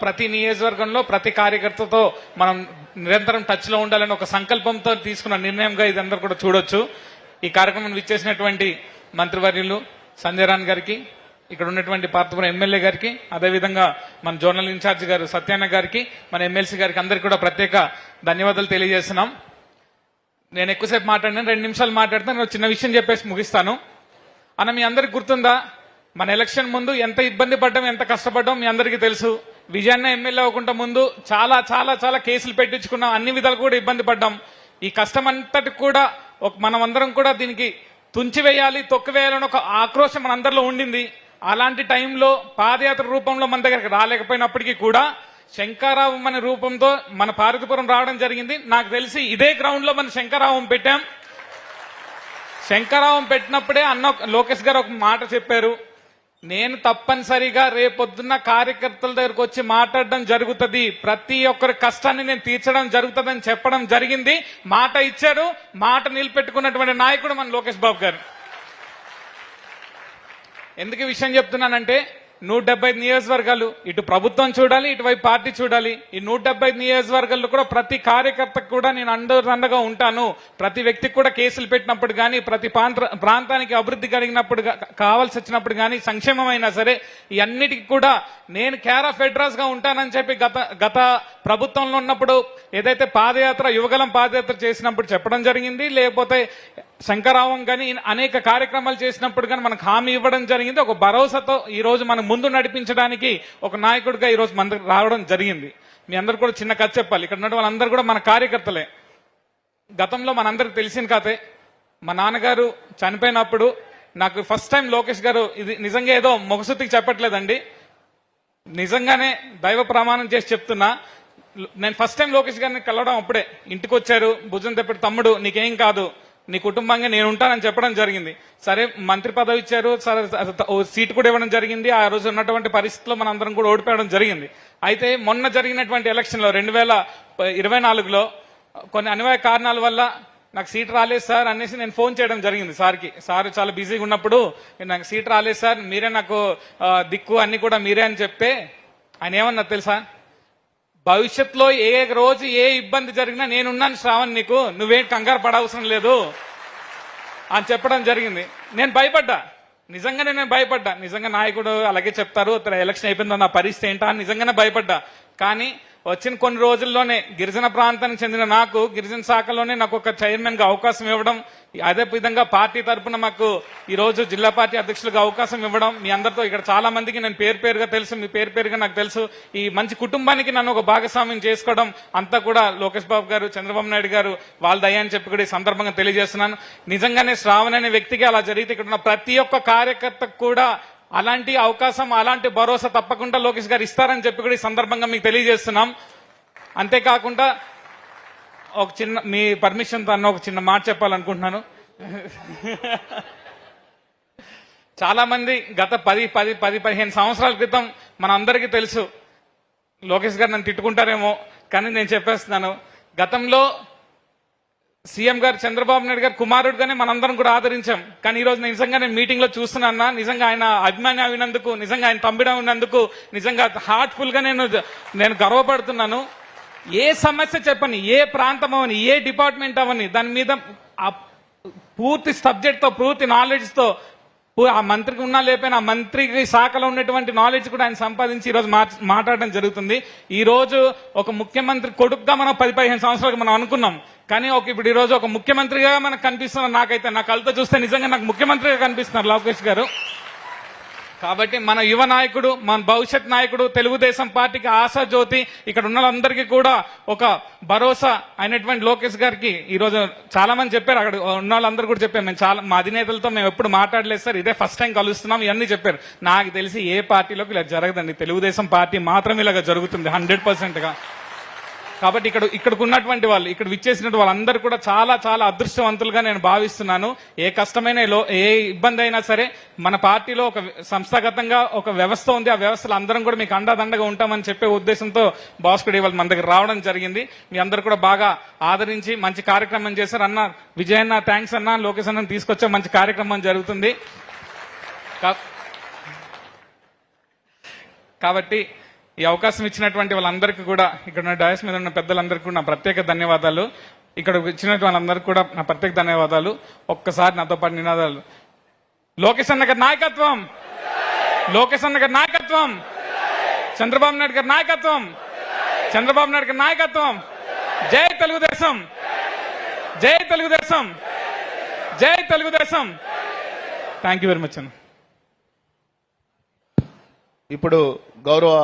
ప్రతి నియోజకవర్గంలో ప్రతి కార్యకర్తతో మనం నిరంతరం టచ్ లో ఉండాలని ఒక సంకల్పంతో తీసుకున్న నిర్ణయంగా ఇది అందరూ కూడా చూడొచ్చు. ఈ కార్యక్రమం విచ్చేసినటువంటి మంత్రివర్యులు సంజయ్ రాణ్ గారికి, ఇక్కడ ఉన్నటువంటి పార్తపురం ఎమ్మెల్యే గారికి, అదేవిధంగా మన జోనల్ ఇన్ఛార్జ్ గారు సత్యాన్న గారికి, మన ఎమ్మెల్సీ గారికి అందరికీ కూడా ప్రత్యేక ధన్యవాదాలు తెలియజేస్తున్నాం. నేను ఎక్కువసేపు మాట్లాడినా 2 నిమిషాలు మాట్లాడితే నేను చిన్న విషయం చెప్పేసి ముగిస్తాను. అన్న, మీ అందరికి గుర్తుందా మన ఎలక్షన్ ముందు ఎంత ఇబ్బంది పడ్డాం, ఎంత కష్టపడ్డాం మీ అందరికీ తెలుసు. విజయన్న ఎమ్మెల్యే అవ్వకుండా ముందు చాలా చాలా చాలా కేసులు పెట్టించుకున్నాం, అన్ని విధాలు కూడా ఇబ్బంది పడ్డాం. ఈ కష్టం అంతటి కూడా మనమందరం కూడా దీనికి తుంచివేయాలి, తొక్కివేయాలని ఒక ఆక్రోశం మనందరిలో ఉండింది. అలాంటి టైంలో పాదయాత్ర రూపంలో మన దగ్గరికి రాలేకపోయినప్పటికీ కూడా శంకరావం అనే రూపంతో మన పార్వతీపురం రావడం జరిగింది. నాకు తెలిసి ఇదే గ్రౌండ్ లో మన శంకరావం పెట్టాం. శంకరావం పెట్టినప్పుడే అన్న లోకేష్ గారు ఒక మాట చెప్పారు, నేను తప్పనిసరిగా రేపొద్దున్న కార్యకర్తల దగ్గరకు వచ్చి మాట్లాడడం జరుగుతుంది, ప్రతి ఒక్కరి కష్టాన్ని నేను తీర్చడం జరుగుతుందని చెప్పడం జరిగింది. మాట ఇచ్చారు, మాట నిలబెట్టుకున్నటువంటి నాయకుడు మన లోకేష్ బాబు గారు. ఎందుకు ఈ విషయం చెప్తున్నానంటే 175 నియోజకవర్గాలు, ఇటు ప్రభుత్వం చూడాలి, ఇటువైపు పార్టీ చూడాలి. ఈ 175 నియోజకవర్గాల్లో కూడా ప్రతి కార్యకర్తకు కూడా నేను అండగా ఉంటాను. ప్రతి వ్యక్తికి కూడా కేసులు పెట్టినప్పుడు కానీ, ప్రతి ప్రాంతానికి అభివృద్ధి కలిగినప్పుడు కావాల్సి వచ్చినప్పుడు కానీ, సంక్షేమం అయినా సరే ఈ అన్నిటికీ కూడా నేను కేర్ ఆఫ్ అడ్రస్ గా ఉంటానని చెప్పి గత ప్రభుత్వంలో ఉన్నప్పుడు ఏదైతే పాదయాత్ర యువగలం పాదయాత్ర చేసినప్పుడు చెప్పడం జరిగింది, లేకపోతే శంకరావం కానీ అనేక కార్యక్రమాలు చేసినప్పుడు కానీ మనకు హామీ ఇవ్వడం జరిగింది. ఒక భరోసాతో ఈ రోజు మనం ముందు నడిపించడానికి ఒక నాయకుడిగా ఈ రోజు మన రావడం జరిగింది. మీ అందరూ కూడా చిన్న కథ చెప్పాలి. ఇక్కడ ఉన్న వాళ్ళందరూ కూడా మన కార్యకర్తలే. గతంలో మనందరికి తెలిసిన కథే, మా నాన్నగారు చనిపోయినప్పుడు నాకు ఫస్ట్ టైం లోకేష్ గారు, ఇది నిజంగా ఏదో మొగసుతికి చెప్పట్లేదండి, నిజంగానే దైవ ప్రమాణం చేసి చెప్తున్నా, నేను ఫస్ట్ టైం లోకేష్ గారిని కలవడం అప్పుడే. ఇంటికి వచ్చారు, భుజం తెప్పటి తమ్ముడు నీకేం కాదు, నీ కుటుంబంగా నేను ఉంటానని చెప్పడం జరిగింది. సరే మంత్రి పదవి ఇచ్చారు, సరే సీటు కూడా ఇవ్వడం జరిగింది. ఆ రోజు ఉన్నటువంటి పరిస్థితుల్లో మనం అందరం కూడా ఓడిపోవడం జరిగింది. అయితే మొన్న జరిగినటువంటి ఎలక్షన్ లో 2024లో కొన్ని అనివార్య కారణాల వల్ల నాకు సీట్ రాలేదు సార్ అనేసి నేను ఫోన్ చేయడం జరిగింది సార్కి. సార్ చాలా బిజీగా ఉన్నప్పుడు నాకు సీట్ రాలేదు సార్, మీరే నాకు దిక్కు అన్ని కూడా మీరే అని చెప్తే ఆయన ఏమన్నా తెలుసా, భవిష్యత్తులో ఏ రోజు ఏ ఇబ్బంది జరిగినా నేనున్నాను శ్రావణ్, నీకు నువ్వేం కంగారు పడవసరం లేదు అని చెప్పడం జరిగింది. నేను భయపడ్డా, నిజంగానే నేను భయపడ్డా. నిజంగా నాయకుడు అలాగే చెప్తారు, ఎలక్షన్ అయిపోయిందో నా పరిస్థితి ఏంటా అని నిజంగానే భయపడ్డా. కానీ వచ్చిన కొన్ని రోజుల్లోనే గిరిజన ప్రాంతానికి చెందిన నాకు, గిరిజన శాఖలోనే నాకు ఒక చైర్మన్ గా అవకాశం ఇవ్వడం, అదే విధంగా పార్టీ తరఫున మాకు ఈ రోజు జిల్లా పార్టీ అధ్యక్షులుగా అవకాశం ఇవ్వడం, మీ అందరితో ఇక్కడ చాలా మందికి నేను పేరుగా తెలుసు, మీ పేరుగా నాకు తెలుసు, ఈ మంచి కుటుంబానికి నన్ను ఒక భాగస్వామ్యం చేసుకోవడం అంతా కూడా లోకేష్ బాబు గారు, చంద్రబాబు నాయుడు గారు వాళ్ళ దయ అని చెప్పి కూడా ఈ సందర్భంగా తెలియజేస్తున్నాను. నిజంగానే శ్రావణ్ అనే వ్యక్తికి అలా జరిగితే ఇక్కడ ఉన్న ప్రతి ఒక్క కార్యకర్తకు కూడా అలాంటి అవకాశం, అలాంటి భరోసా తప్పకుండా లోకేష్ గారు ఇస్తారని చెప్పి కూడా ఈ సందర్భంగా మీకు తెలియజేస్తున్నాం. అంతేకాకుండా ఒక చిన్న, మీ పర్మిషన్ తో ఒక చిన్న మాట చెప్పాలనుకుంటున్నాను. చాలా మంది గత 10-15 సంవత్సరాల క్రితం మన అందరికీ తెలుసు, లోకేష్ గారు నన్ను తిట్టుకుంటారేమో కానీ నేను చెప్పేస్తున్నాను, గతంలో సీఎం గారు చంద్రబాబు నాయుడు గారు కుమారుడుగానే మనందరం కూడా ఆదరించాం. కానీ ఈ రోజు నిజంగా నేను మీటింగ్ లో చూస్తున్నా, నిజంగా ఆయన అభిమాని అయినందుకు, నిజంగా ఆయన తమ్ముడు అయినందుకు నిజంగా హార్ట్ఫుల్ గా నేను గర్వపడుతున్నాను. ఏ సమస్య చెప్పని, ఏ ప్రాంతం అవని, ఏ డిపార్ట్మెంట్ అవని, దాని మీద పూర్తి సబ్జెక్ట్ తో, పూర్తి నాలెడ్జ్ తో, ఆ మంత్రికి ఉన్నా లేకపోయినా ఆ మంత్రికి శాఖలో ఉన్నటువంటి నాలెడ్జ్ కూడా ఆయన సంపాదించి ఈ రోజు మాట్లాడడం జరుగుతుంది. ఈ రోజు ఒక ముఖ్యమంత్రి కొడుకుగా మనం 10-15 సంవత్సరాలకు మనం అనుకున్నాం, కానీ ఇప్పుడు ఈ రోజు ఒక ముఖ్యమంత్రిగా మనకు కనిపిస్తున్నారు. నాకైతే నా కళ్ళతో చూస్తే నిజంగా నాకు ముఖ్యమంత్రిగా కనిపిస్తున్నారు లోకేష్ గారు. కాబట్టి మన యువ నాయకుడు, మన భవిష్యత్ నాయకుడు, తెలుగుదేశం పార్టీకి ఆశా జ్యోతి, ఇక్కడ ఉన్న వాళ్ళందరికీ కూడా ఒక భరోసా అయినటువంటి లోకేష్ గారికి ఈ రోజు చాలా మంది చెప్పారు, అక్కడ ఉన్న వాళ్ళందరూ కూడా చెప్పారు, మేము చాలా మా అధినేతలతో మేము ఎప్పుడు మాట్లాడలేదు సార్, ఇదే ఫస్ట్ టైం కలుస్తున్నాం, ఇవన్నీ చెప్పారు. నాకు తెలిసి ఏ పార్టీలోకి ఇలా జరగదండి, తెలుగుదేశం పార్టీ మాత్రమే ఇలాగ జరుగుతుంది 100%గా. కాబట్టి ఇక్కడికి ఉన్నటువంటి వాళ్ళు, ఇక్కడ విచ్చేసినటువంటి వాళ్ళందరూ కూడా చాలా చాలా అదృష్టవంతులుగా నేను భావిస్తున్నాను. ఏ కష్టమైన, ఏ ఇబ్బంది అయినా సరే మన పార్టీలో ఒక సంస్థాగతంగా ఒక వ్యవస్థ ఉంది, ఆ వ్యవస్థలో అందరం కూడా మీకు అండదండగా ఉంటామని చెప్పే ఉద్దేశంతో భాస్కర్ ఇవాళ మన దగ్గర రావడం జరిగింది. మీ అందరూ కూడా బాగా ఆదరించి మంచి కార్యక్రమం చేశారు. అన్న విజయన్న థ్యాంక్స్ అన్న, లోకేష్ అన్న తీసుకొచ్చే మంచి కార్యక్రమం జరుగుతుంది. కాబట్టి ఈ అవకాశం ఇచ్చినటువంటి వాళ్ళందరికీ కూడా, ఇక్కడ ఉన్న డయాస్ మీద ఉన్న పెద్దలందరికీ కూడా నా ప్రత్యేక ధన్యవాదాలు. ఇక్కడ వచ్చినటువంటి వాళ్ళందరికీ కూడా నా ప్రత్యేక ధన్యవాదాలు. ఒక్కసారి నాతో పాటు నినాదాలు. లోకేష్ అన్న గారి నాయకత్వం, లోకేష్ అన్న గారి నాయకత్వం, చంద్రబాబు నాయుడు గారి నాయకత్వం, చంద్రబాబు నాయుడు గారి నాయకత్వం. జై తెలుగుదేశం, జై తెలుగుదేశం, జై Telugu Desam. Thank you very much అన్న. ఇప్పుడు గౌరవ